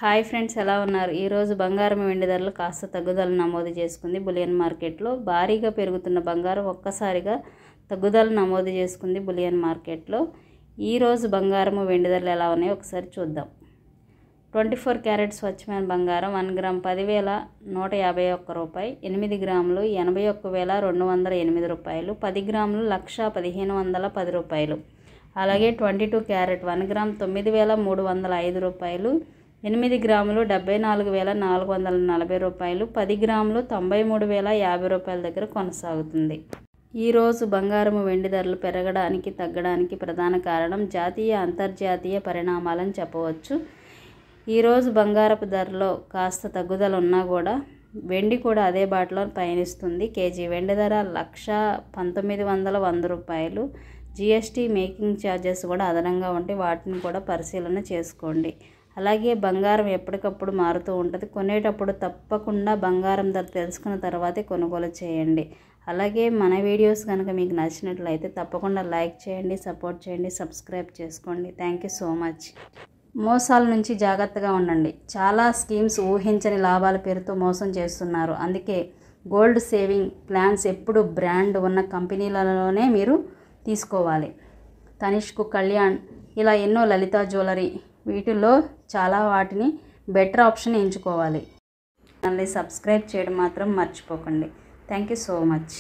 Hi friends, ఎలా ఉన్నారు? ఈరోజు బంగారం వెండి ధరలు కాస్త తగ్గుదల నమోదు చేసుకుంది. బులియన్ మార్కెట్లో భారీగా పెరుగుతున్న బంగారం ఒక్కసారిగా తగ్గుదల నమోదు చేసుకుంది. బులియన్ మార్కెట్లో ఈరోజు బంగారం వెండి ధరలు ఎలా ఉన్నాయో ఒకసారి చూద్దాం. 24 క్యారెట్ స్వచ్ఛమైన బంగారం 1 గ్రామ్ 10,151 రూపాయి, 8 గ్రాములు 81,208 రూపాయలు, 10 గ్రాములు 1,15,110 రూపాయలు. అలాగే 22 క్యారెట్ 1 గ్రామ్ 9,305 రూపాయలు, 8 గ్రాములు 74,440 రూపాయలు, 10 గ్రాములు 93,050 రూపాయల దగ్గర కొనసాగుతుంది. ఈరోజు బంగారం వెండి ధరలు పెరగడానికి తగ్గడానికి ప్రధాన కారణం జాతీయ అంతర్జాతీయ పరిణామాలని చెప్పవచ్చు. ఈరోజు బంగారపు ధరలో కాస్త తగ్గుదల ఉన్నా కూడా వెండి కూడా అదే బాటలో పయనిస్తుంది. కేజీ వెండి ధర 1,19,100 రూపాయలు. జిఎస్టీ మేకింగ్ ఛార్జెస్ కూడా అదనంగా ఉంటే వాటిని కూడా పరిశీలన చేసుకోండి. అలాగే బంగారం ఎప్పటికప్పుడు మారుతూ ఉంటుంది. కొనేటప్పుడు తప్పకుండా బంగారం ధర తెలుసుకున్న తర్వాతే కొనుగోలు చేయండి. అలాగే మన వీడియోస్ కనుక మీకు నచ్చినట్లయితే తప్పకుండా లైక్ చేయండి, సపోర్ట్ చేయండి, సబ్స్క్రైబ్ చేసుకోండి. Thank you so much. మోసాల నుంచి జాగ్రత్తగా ఉండండి. చాలా స్కీమ్స్ ఊహించని లాభాల పేరుతో మోసం చేస్తున్నారు. అందుకే గోల్డ్ సేవింగ్ ప్లాన్స్ ఎప్పుడు బ్రాండ్ ఉన్న కంపెనీలలోనే మీరు తీసుకోవాలి. తనిష్క్, కళ్యాణ్, ఇలా ఎన్నో లలిత జ్యువెలరీ, వీటిల్లో చాలా వాటిని బెటర్ ఆప్షన్ ఎంచుకోవాలి. మళ్ళీ సబ్స్క్రైబ్ చేయడం మాత్రం మర్చిపోకండి. Thank you so much.